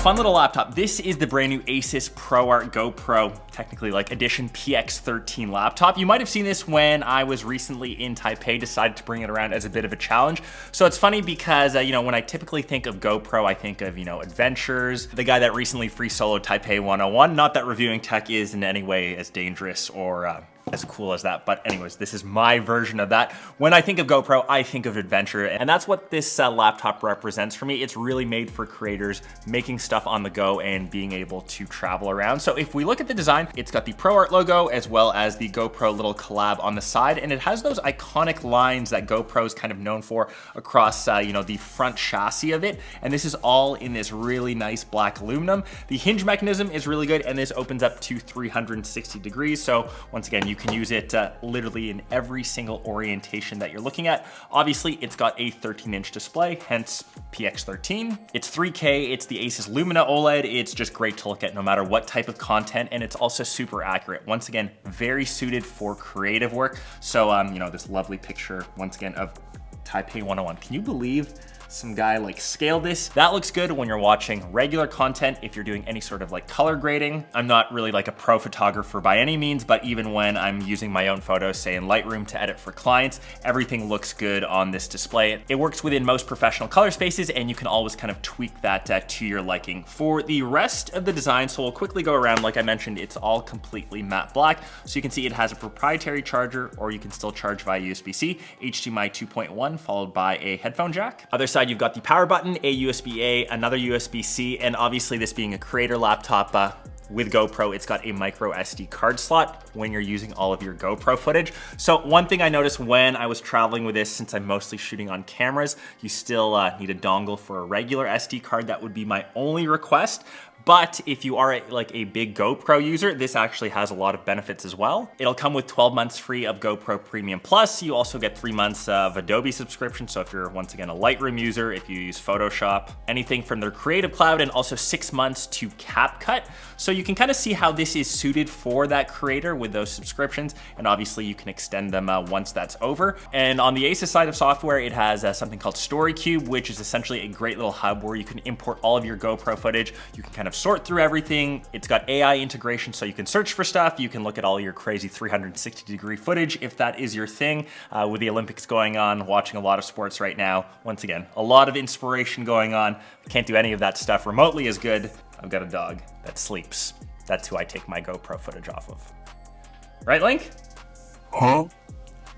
fun little laptop. This is the brand new ASUS ProArt GoPro, technically like edition PX13 laptop. You might have seen this when I was recently in Taipei, decided to bring it around as a bit of a challenge. So it's funny because, when I typically think of GoPro, I think of, adventures, the guy that recently free soloed Taipei 101. Not that reviewing tech is in any way as dangerous or as cool as that. But anyways, this is my version of that. When I think of GoPro, I think of adventure. And that's what this laptop represents for me. It's really made for creators making stuff on the go and being able to travel around. So if we look at the design, it's got the ProArt logo as well as the GoPro little collab on the side. And it has those iconic lines that GoPro is kind of known for across, the front chassis of it. And this is all in this really nice black aluminum. The hinge mechanism is really good. And this opens up to 360 degrees. So once again, you can use it literally in every single orientation that you're looking at. Obviously, it's got a 13-inch display, hence PX13. It's 3K, it's the ASUS Lumina OLED. It's just great to look at no matter what type of content, and it's also super accurate. Once again, very suited for creative work. So, this lovely picture, once again, of Taipei 101. Can you believe some guy scaled this? That looks good when you're watching regular content. If you're doing any sort of color grading, I'm not really a pro photographer by any means, but even when I'm using my own photos, say in Lightroom to edit for clients, everything looks good on this display. It works within most professional color spaces, and you can always kind of tweak that to your liking. For the rest of the design, so we'll quickly go around. Like I mentioned, it's all completely matte black. So you can see it has a proprietary charger, or you can still charge via USB-C, HDMI 2.1, followed by a headphone jack. Other side, you've got the power button, a USB-A, another USB-C, and obviously this being a creator laptop with GoPro, it's got a micro SD card slot when you're using all of your GoPro footage. So one thing I noticed when I was traveling with this, since I'm mostly shooting on cameras, you still need a dongle for a regular SD card. That would be my only request. But if you are a big GoPro user, this actually has a lot of benefits as well. It'll come with 12 months free of GoPro Premium Plus. You also get 3 months of Adobe subscription. So if you're, once again, a Lightroom user, if you use Photoshop, anything from their Creative Cloud, and also 6 months to CapCut. So you can kind of see how this is suited for that creator with those subscriptions. And obviously you can extend them once that's over. And on the ASUS side of software, it has something called StoryCube, which is essentially a great little hub where you can import all of your GoPro footage. You can kind of sort through everything. It's got AI integration, so you can search for stuff. You can look at all your crazy 360-degree footage if that is your thing. With the Olympics going on, watching a lot of sports right now. Once again, a lot of inspiration going on. I can't do any of that stuff remotely as good. I've got a dog that sleeps. That's who I take my GoPro footage off of. Right, Link? Huh?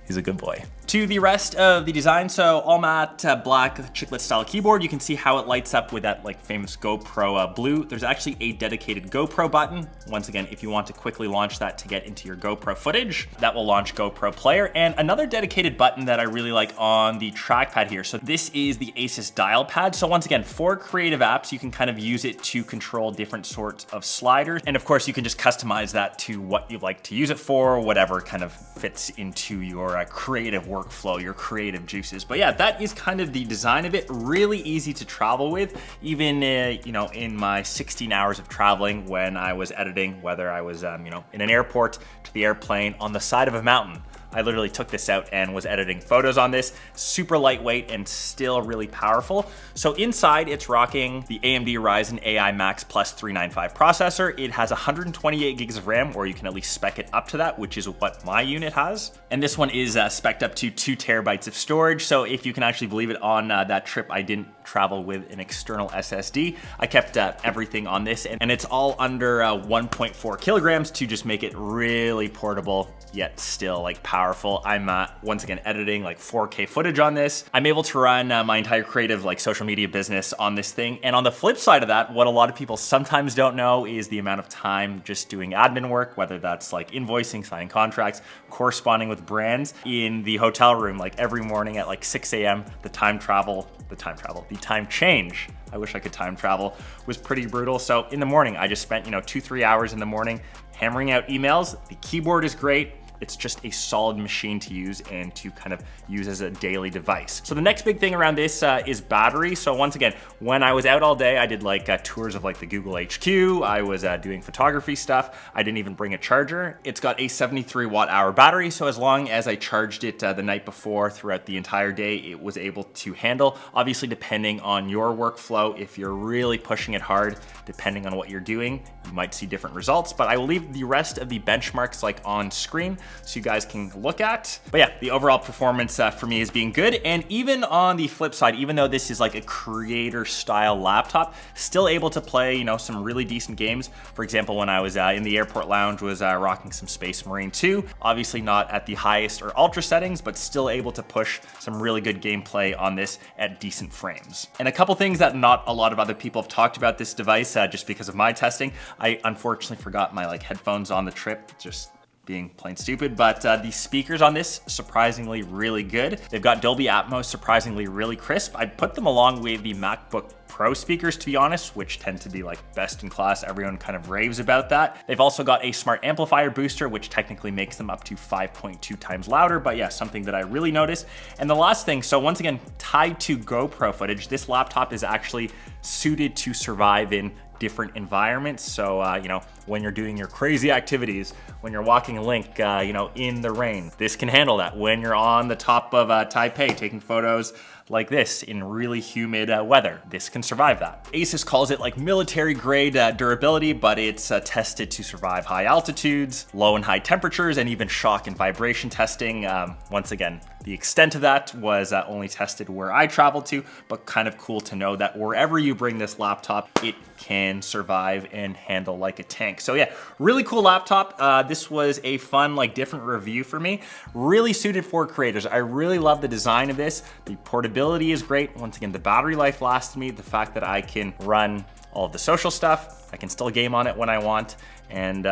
He's a good boy. To the rest of the design, so all matte black chiclet style keyboard. You can see how it lights up with that famous GoPro blue. There's actually a dedicated GoPro button. Once again, if you want to quickly launch that to get into your GoPro footage, that will launch GoPro Player. And another dedicated button that I really like on the trackpad here. So this is the ASUS dial pad. So once again, for creative apps, you can kind of use it to control different sorts of sliders. And of course, you can just customize that to what you like to use it for, whatever kind of fits into your creative workflow, your creative juices. But yeah, that is kind of the design of it. Really easy to travel with, even in my 16 hours of traveling when I was editing, whether I was in an airport, to the airplane, on the side of a mountain. I literally took this out and was editing photos on this. Super lightweight and still really powerful. So inside, it's rocking the AMD Ryzen AI Max Plus 395 processor. It has 128 gigs of RAM, or you can at least spec it up to that, which is what my unit has. And this one is spec'd up to 2 terabytes of storage. So if you can actually believe it, on that trip, I didn't travel with an external SSD. I kept everything on this, and it's all under 1.4 kilograms to just make it really portable, yet still powerful. I'm once again editing 4K footage on this. I'm able to run my entire creative social media business on this thing. And on the flip side of that, what a lot of people sometimes don't know is the amount of time just doing admin work, whether that's invoicing, signing contracts, corresponding with brands in the hotel room, every morning at 6 a.m. The time change, I wish I could time travel, was pretty brutal. So in the morning, I just spent 2-3 hours in the morning hammering out emails. The keyboard is great. it's just a solid machine to use and to kind of use as a daily device. So the next big thing around this is battery. So once again, when I was out all day, I did like tours of like the Google HQ. I was doing photography stuff. I didn't even bring a charger. It's got a 73 watt hour battery. So as long as I charged it the night before throughout the entire day, it was able to handle. Obviously, depending on your workflow, if you're really pushing it hard, depending on what you're doing, you might see different results, but I will leave the rest of the benchmarks like on screen so you guys can look at. But yeah, the overall performance for me is being good. And even on the flip side, even though this is like a creator style laptop, still able to play, you know, some really decent games. For example, when I was in the airport lounge, was rocking some Space Marine 2, obviously not at the highest or ultra settings, but still able to push some really good gameplay on this at decent frames. And a couple things that not a lot of other people have talked about this device just because of my testing. I unfortunately forgot my like headphones on the trip, just being plain stupid, but the speakers on this, surprisingly really good. They've got Dolby Atmos, surprisingly really crisp. I put them along with the MacBook Pro speakers, to be honest, which tend to be like best in class. Everyone kind of raves about that. They've also got a smart amplifier booster, which technically makes them up to 5.2 times louder, but yeah, something that I really noticed. And the last thing, so once again, tied to GoPro footage, this laptop is actually suited to survive in different environments. So, you know, when you're doing your crazy activities, when you're walking a link, you know, in the rain, this can handle that. When you're on the top of Taipei taking photos like this in really humid weather, this can survive that. ASUS calls it like military grade durability, but it's tested to survive high altitudes, low and high temperatures, and even shock and vibration testing. Once again, the extent of that was only tested where I traveled to, but kind of cool to know that wherever you bring this laptop, it can survive and handle like a tank. So yeah, really cool laptop. This was a fun, like different review for me. Really suited for creators. I really love the design of this. The portability is great. Once again, the battery life lasted me. The fact that I can run all of the social stuff, I can still game on it when I want, and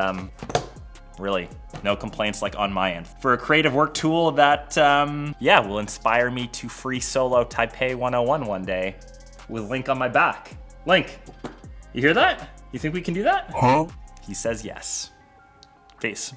really, no complaints like on my end. For a creative work tool that, yeah, will inspire me to free solo Taipei 101 one day with Link on my back. Link, you hear that? You think we can do that? Huh? He says yes. Peace.